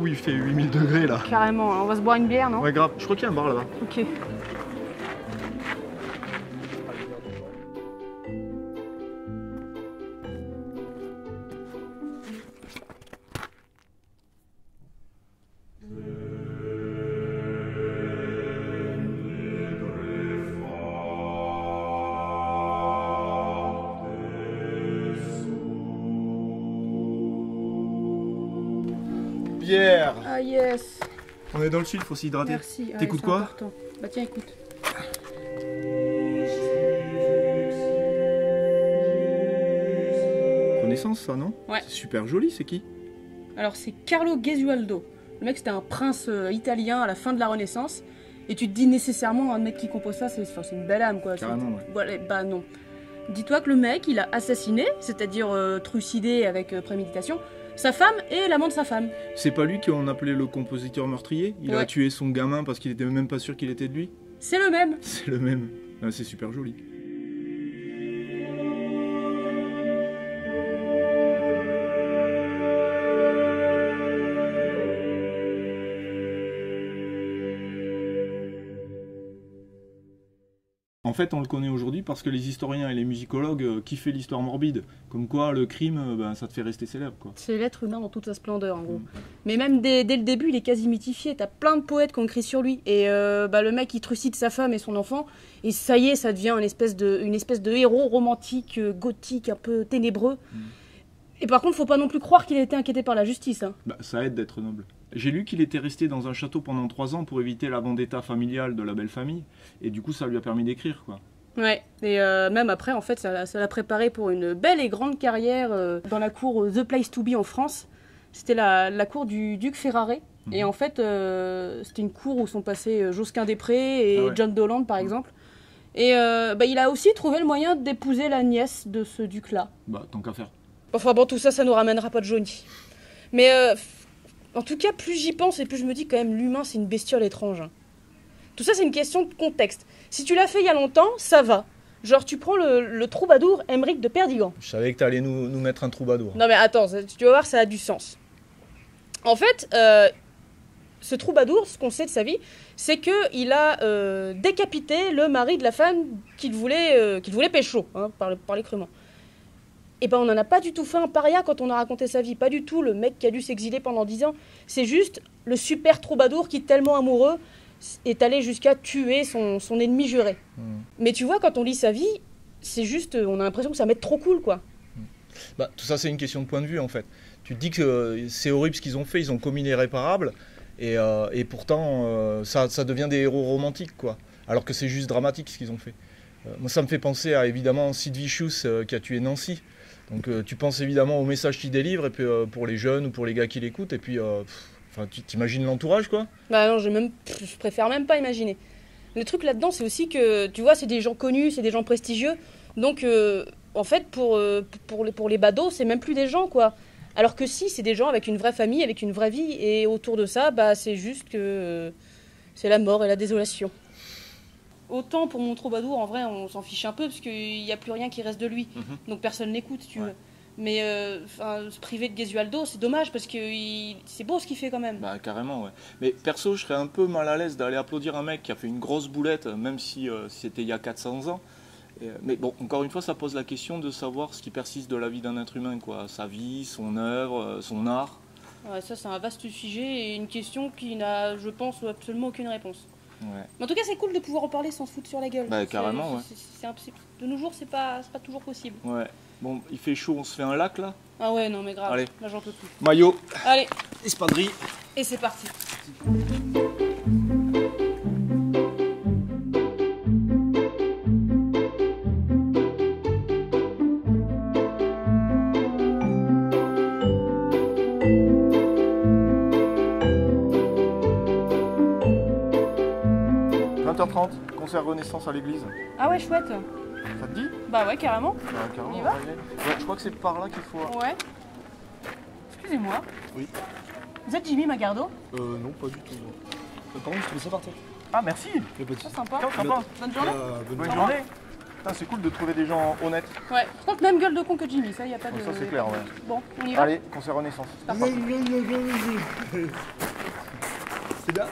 coup il fait 8000 degrés là. Carrément, on va se boire une bière, non? Ouais grave, je crois qu'il y a un bar là-bas. Ok. Bière. Ah yes. On est dans le sud, faut s'hydrater. Merci. Ah, T'écoutes c'est quoi? important. Bah tiens, écoute. Renaissance ça, non? Ouais. C'est super joli, c'est qui? Alors c'est Carlo Gesualdo. Le mec c'était un prince italien à la fin de la Renaissance. Et tu te dis nécessairement un mec qui compose ça, c'est une belle âme quoi. Carrément, ouais. Voilà, bah non. Dis-toi que le mec il a assassiné, c'est-à-dire trucidé avec préméditation, sa femme et l'amant de sa femme. C'est pas lui qu'on appelait le compositeur meurtrier? Il a Ouais. tué son gamin parce qu'il était même pas sûr qu'il était de lui? C'est le même. C'est le même. Ah, c'est super joli. En fait, on le connaît aujourd'hui parce que les historiens et les musicologues kiffaient l'histoire morbide. Comme quoi, le crime, ça te fait rester célèbre, quoi. C'est l'être humain dans toute sa splendeur en gros. Mais même dès le début, il est quasi mythifié. T'as plein de poètes qui ont écrit sur lui. Et le mec, il trucide sa femme et son enfant. Et ça y est, ça devient une espèce de héros romantique, gothique, un peu ténébreux. Et par contre, faut pas non plus croire qu'il a été inquiété par la justice. Hein. Bah, ça aide d'être noble. J'ai lu qu'il était resté dans un château pendant 3 ans pour éviter la vendetta familiale de la belle famille. Et du coup, ça lui a permis d'écrire, quoi. Ouais, et même après, en fait, ça l'a préparé pour une belle et grande carrière dans la cour The Place to Be en France. C'était la cour du duc Ferrare. Et en fait, c'était une cour où sont passés Josquin des Prés et John Doland, par exemple. Et il a aussi trouvé le moyen d'épouser la nièce de ce duc-là. Bah, tant qu'à faire. Enfin bon, tout ça, ça nous ramènera pas de Johnny. Mais en tout cas, plus j'y pense et plus je me dis quand même, l'humain, c'est une bestiole étrange. Hein. Tout ça, c'est une question de contexte. Si tu l'as fait il y a longtemps, ça va. Genre, tu prends le troubadour Aymeric de Perdigan. Je savais que t'allais nous mettre un troubadour. Non mais attends, tu vas voir, ça a du sens. En fait, ce troubadour, ce qu'on sait de sa vie, c'est qu'il a décapité le mari de la femme qu'il voulait pécho, hein, parler crûment. Et ben on n'en a pas du tout fait un paria quand on a raconté sa vie. Pas du tout le mec qui a dû s'exiler pendant 10 ans. C'est juste le super troubadour qui, tellement amoureux, est allé jusqu'à tuer son ennemi juré. Mais tu vois, quand on lit sa vie, c'est juste, on a l'impression que ça va être trop cool, quoi. Bah, tout ça, c'est une question de point de vue, en fait. Tu te dis que c'est horrible ce qu'ils ont fait, ils ont commis l'irréparable, et pourtant, ça devient des héros romantiques, quoi. Alors que c'est juste dramatique ce qu'ils ont fait. Moi, ça me fait penser à, évidemment, Sid Vicious qui a tué Nancy. Donc, tu penses évidemment au message qu'il délivre, et puis pour les jeunes ou pour les gars qui l'écoutent, et puis... tu t'imagines l'entourage, quoi? Bah non, je préfère même pas imaginer. Le truc là-dedans, c'est aussi que, tu vois, c'est des gens connus, c'est des gens prestigieux. Donc, en fait, pour les badauds, c'est même plus des gens, quoi. Alors que si, c'est des gens avec une vraie famille, avec une vraie vie. Et autour de ça, bah, c'est juste que c'est la mort et la désolation. Autant pour mon troubadour, en vrai, on s'en fiche un peu, parce qu'il n'y a plus rien qui reste de lui. Donc personne n'écoute, si tu veux. Mais se priver de Gesualdo, c'est dommage parce que c'est beau ce qu'il fait quand même. Bah carrément, ouais. Mais perso, je serais un peu mal à l'aise d'aller applaudir un mec qui a fait une grosse boulette, même si c'était il y a 400 ans. Mais bon, encore une fois, ça pose la question de savoir ce qui persiste de la vie d'un être humain, quoi. Sa vie, son œuvre, son art. Ouais, ça, c'est un vaste sujet et une question qui n'a, je pense, absolument aucune réponse. Ouais. Mais en tout cas, c'est cool de pouvoir en parler sans se foutre sur la gueule. Bah carrément, ouais. De nos jours, c'est pas toujours possible. Ouais. Bon, il fait chaud, on se fait un lac là? Ah ouais, non mais grave. Allez. Là, j'en peux plus. Maillot. Allez. Espadrille. Et c'est parti. Concert Renaissance à l'église. Ah ouais, chouette. Ça te dit? Bah ouais, carrément. Bah, carrément. On y va? Ouais, je crois que c'est par là qu'il faut... Ouais. Excusez-moi. Oui. Vous êtes Jimmy Magardo? Non, pas du tout. Par contre, je trouvais ça par terre. Ah, merci. Le petit. Ça, sympa. Sympa. Bonne journée. Bonne Bonne journée. journée. Putain, c'est cool de trouver des gens honnêtes. Ouais, par contre, même gueule de con que Jimmy, ça, y a pas de. Ça, c'est clair, ouais. Bon, on y va. Allez, concert Renaissance. C'est parti. C'est bien.